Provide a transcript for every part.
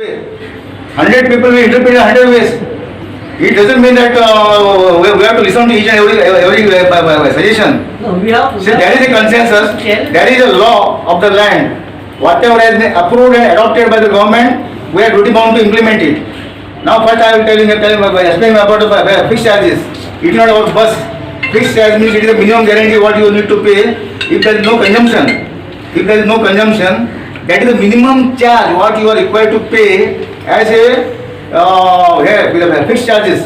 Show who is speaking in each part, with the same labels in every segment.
Speaker 1: 100 people will interpret in 100 ways. It doesn't mean that we have to listen to each and every suggestion.
Speaker 2: No, we have.
Speaker 1: See, there is a consensus,
Speaker 2: Tell-
Speaker 1: there is a law of the land. Whatever has been approved and adopted by the government, we are duty bound to implement it. Now first I will explain about the fixed charges. It is not about bus. Fixed charge means it is a minimum guarantee what you need to pay if there is no consumption. If there is no consumption, that is the minimum charge what you are required to pay as a fixed charges.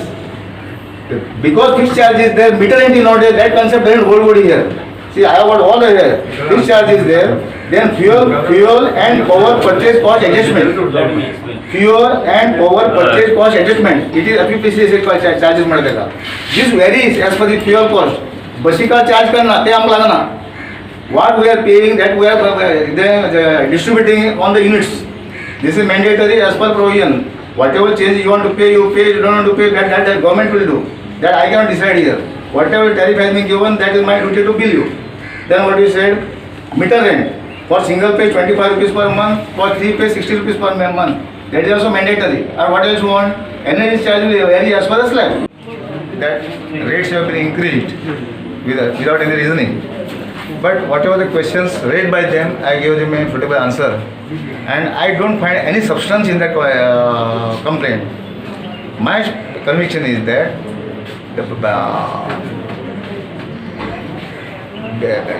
Speaker 1: Because fixed charges there, meter entry not there, that concept doesn't hold over here. See, I have got all the here. Fixed charges there, then fuel and power purchase cost adjustment. Fuel and power purchase cost adjustment. It is FPPC charges मिळते का? This varies as per the fuel cost. बसी का charge करना ते आम्हाला लागना. What we are paying that we are distributing on the units. This is mandatory as per provision. Whatever change you want to pay, you pay. You don't want to pay, that the government will do. That I cannot decide here. Whatever tariff has been given, that is my duty to bill you. Then what you said, meter rent. For single pay 25 rupees per month, for three pay 60 rupees per month. That is also mandatory. Or what else you want? Energy charge will vary as per the slab. That rates have been increased without any reasoning. But whatever the questions raised by them, I gave them a suitable answer. And I don't find any substance in that complaint. My conviction is that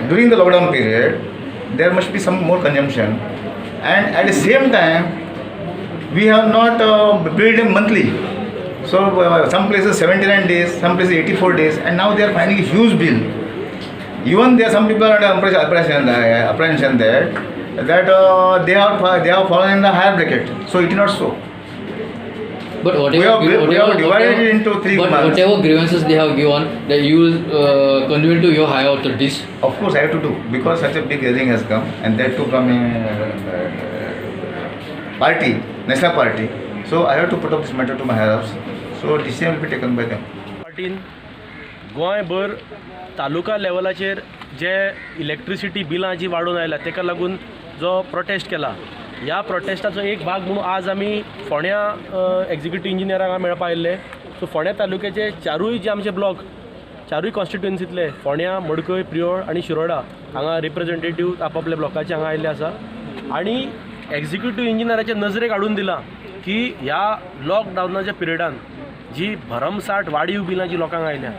Speaker 1: during the lockdown period, there must be some more consumption. And at the same time, we have not billed them monthly. So some places 79 days, some places 84 days, and now they are finding a huge bill. Even there, some people are under apprehension that they have fallen in the higher bracket. So it is not so.
Speaker 3: But
Speaker 1: We have divided it into three
Speaker 3: but
Speaker 1: months.
Speaker 3: whatever grievances they have given, that you will convey to your higher authorities.
Speaker 1: Of course, I have to do because such a big gathering has come, and that too from a party, national party. So I have to put up this matter to my higher ups. So decision will be taken by them.
Speaker 4: पार्टीन गोंयभर तालुका लेवलाचेर जे electricity बिलां जी वाडून आयल्या तेका लागून जो prostate केला ह्या प्रोटेस्टाचो एक भाग म्हणून आज आमी फोंड्या एक्झिक्युटीव इंजिनियरांक मेळपा आयिल्ले. सो फोंड्या तालुक्याचे चारूय जे आमचे ब्लॉक चारूय कॉन्स्टिट्युएन्सींतले फोंड्या मडकय प्रियोळ आनी शिरोडा हांगा रिप्रेझेंटेटीव आपापल्या ब्लॉकाचे हांगा आयिल्ले आसा आनी एक्झिक्युटीव इंजिनियराचे नजरेक हाडून दिला की ह्या लॉकडावनाच्या पिरियडान जी भरमसाट वाडीव बिलां जी लोकांक आयल्या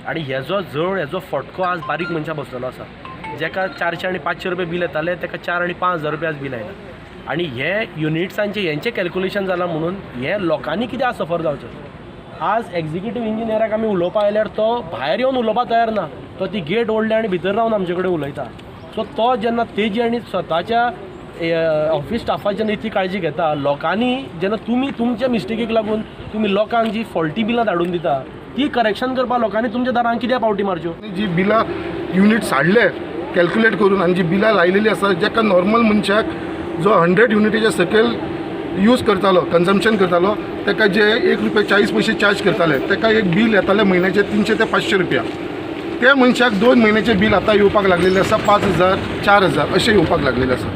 Speaker 4: आनी हेजो फटको आज बारीक मनशां बसलेलो आसा. जेका 400 आनी 500 रुपया बिल येताले तेका 4 आनी 5,000 रुपया बिल आयला आनी हे युनिट्सांचे हेंचें कॅल्क्युलेशन जालां म्हणून हे लोकांनी कित्याक सफर जावचें. आज एक्झिक्युटीव इंजिनियराक आमी उलोवपा आयल्यार तो भायर येवन उलोवपा तयार ना. तो ती गेट ओडले आनी भितर रावन आमचे कडेन उलयता. सो तो जेन्ना तेजी आनी स्वताच्या ऑफिस स्टाफाची जेन्ना इतली काळजी घेता लोकांनी जेन्ना तुमी तुमच्या मिस्टेकीक लागून तुमी लोकांक जी फॉल्टी बिलां धाडून दिता ती करेक्शन करपा लोकांनी तुमच्या दारांक कित्याक पावटी मारच्यो.
Speaker 5: जी बिलां युनिट्स हाडले कॅल्क्युलेट करून आनी जी बिलां लायलेली आसा जेका नॉर्मल मनशाक जो 100 युनिटीच्या सकयल यूज करतालो कन्जम्पशन करतालो तेका जे 1 रुपया 40 पैसे चार्ज करताले तेका एक बील येतालें म्हयन्याचे 300 ते 500 रुपया. त्या मनशाक 2 म्हयन्याचे बील आतां येवपाक लागलेलें आसा 5,000 4,000 अशें येवपाक लागलेलें आसा.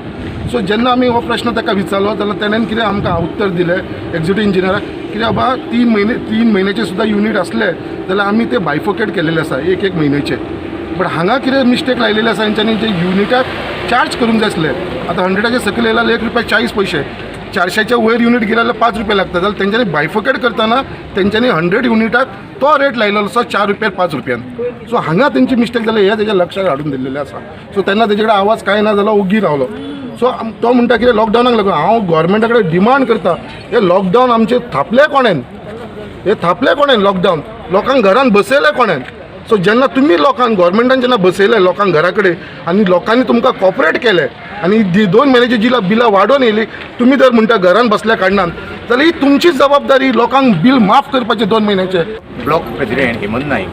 Speaker 5: सो जेन्ना आमी हो प्रश्न ताका विचारलो जाल्यार तेणेन कितें आमकां उत्तर दिलें एक्झिक्युटीव इंजिनियराक कित्याक बाबा 3 म्हयन्याचे सुद्दां युनिट असले जाल्यार आमी ते बायफोकेट केलेले आसा एक म्हयन्याचे. बट हांगा कितें मिस्टेक लायलेली आसा हेंच्यांनी जे युनिटाक चार्ज करूंक जाय आसले आतां 100चे सकयल येयला 1 रुपया 40 पैसे 400च्या वयर युनिट गेले जाल्यार 5 रुपया लागता जाल्यार तेंच्यांनी बायफोकेट करतना तेंच्यांनी 100 युनिटाक तो रेट लायलेलो आसा 4 रुपया 5 रुपयान. सो हांगा तेंची मिस्टेक जाली हे तेज्या लक्षाक हाडून दिल्लेलें आसा. सो तेन्ना तेजे कडेन आवाज कांय ना जालो ओग्गी रावलो. सो तो म्हणटा कितें लॉकडावनाक लागून हांव गोवोरमेंटा कडेन डिमांड करता हे लॉकडावन आमचे थापले कोणेन लॉकडावन लोकांक घरान बसयले कोणेन. सो जेन्ना तुमी लोकांक गोवोरमेंटान जेन्ना बसयले लोकांक घरा कडेन आनी लोकांनी तुमकां कॉपरेट केले आनी 2 म्हयन्याची जी बिलां वाडोवन येयली तुमी जर म्हणटा घरान बसल्या कारणान जाल्यार ही तुमची जबाबदारी लोकांक बील माफ करपाचे 2 म्हयन्याचे.
Speaker 6: ब्लॉक प्रेसिडेंट हेमंत नाईक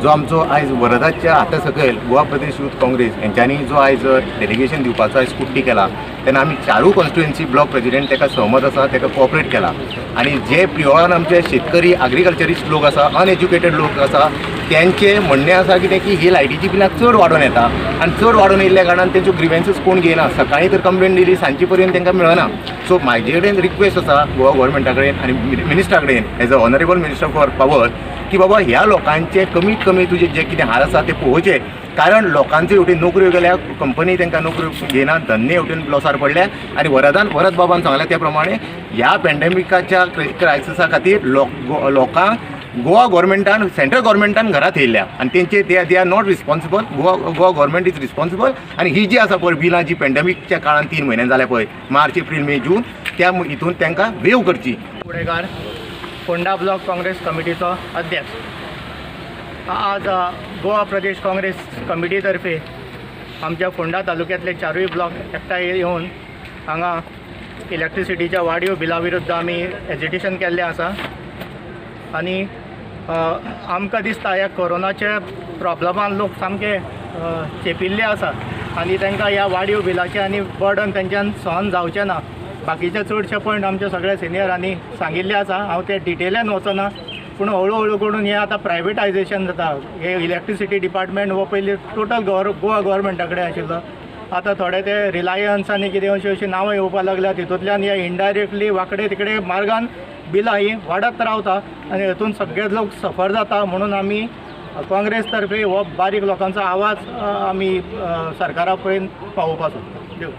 Speaker 6: जो आमचो आयज वरदाच्या हाता सकयल गोवा प्रदेश यूथ काँग्रेस यांच्यानी जो आयज डेलिगेशन दिवपाचो आयज कुट्टी केला तेन्ना आमी चारूय कॉन्स्टिट्युएन्सी ब्लॉक प्रेसिडेंट ताका सहमत आसा, ताका कोऑपरेट केला. आनी जे प्रियोळान आमचे शेतकरी एग्रिकल्चरिस्ट लोक आसा, अनएज्युकेटेड लोक आसा, त्यांचे म्हणणें आसा कितें की ही लायटीची बिलां चड वाडून येता आनी चड वाडून येयल्ल्या कारणान तेंच्यो ग्रिवेन्सीस कोण घेयना. सकाळीं तर कंप्लेन दिली, सांजचे पर्यंत तांकां मेळना. सो म्हाजे कडेन रिक्वेस्ट आसा गोवा गव्हर्मेंटा कडेन आनी मिनिस्टरा कडेन as a honourable minister for power की बाबा ह्या लोकांचे कमीत कमी तुजे जे कितें हाल आसा ते पळोवचे. कारण लोकांच्यो हेवटेन नोकऱ्यो गेल्या, कंपनी तांकां नोकऱ्यो घेयना, धंदे हेवटेन लॉसार पडल्या. आनी वरद बाबान सांगल्या त्या प्रमाणे ह्या पॅन्डेमिकाच्या क्रायसिसा खातीर लोकांक गोवा गव्हर्मेंटान, सेंट्रल गव्हर्मेंटान घरात येयल्या आनी तेंचे they are not responsible. Goa government is responsible. आनी ही जी आसा पळय बिलां जी पॅन्डेमिकच्या काळान 3 म्हयने जाल्या पळय, मार्च, एप्रील, मे, जून, त्या हितून तांकां वेव करची.
Speaker 2: कुडेकार फोंडा ब्लॉक काँग्रेस कमिटीचो अध्यक्ष. आज गोवा प्रदेश काँग्रेस कमिटीतर्फे आमच्या फोंडा तालुक्यातले 4य ब्लॉक एकठांय येवन हांगा इलेक्ट्रिसिटीच्या वाडीव बिला विरुद्ध आमी एजिटेशन केल्लें आसा. आनी आमकां दिसता ह्या कोरोनाच्या प्रॉब्लमान लोक सामके चेपिल्ले आसा आनी तांकां ह्या वाडीव बिलाचें आनी बर्डन तेंच्यान सहन जावचें ना. बाकीचे चडशे पॉयंट आमच्या सगळ्या सिनियरांनी सांगिल्ले आसा, हांव ते डिटेलान वचना. पूण हळू करून हे आतां प्रायवेटायझेशन जाता. हे इलेक्ट्रिसिटी डिपार्टमेंट हो पयलीं टोटल गोवा गव्हर्मेंटा कडेन आशिल्लो. आतां थोडे ते रिलायन्स आनी कितें अशी नांवां येवपाक लागल्या. तितूंतल्यान हे इनडायरेक्टली वांकडे तिकडे मार्गान बिलां ही वाडत रावता आनी हेतून सगळे लोक सफर जाता. म्हणून आमी काँग्रेस तर्फे हो बारीक लोकांचो आवाज आमी सरकारा पर्यंत पावोवपाक सोदता. देव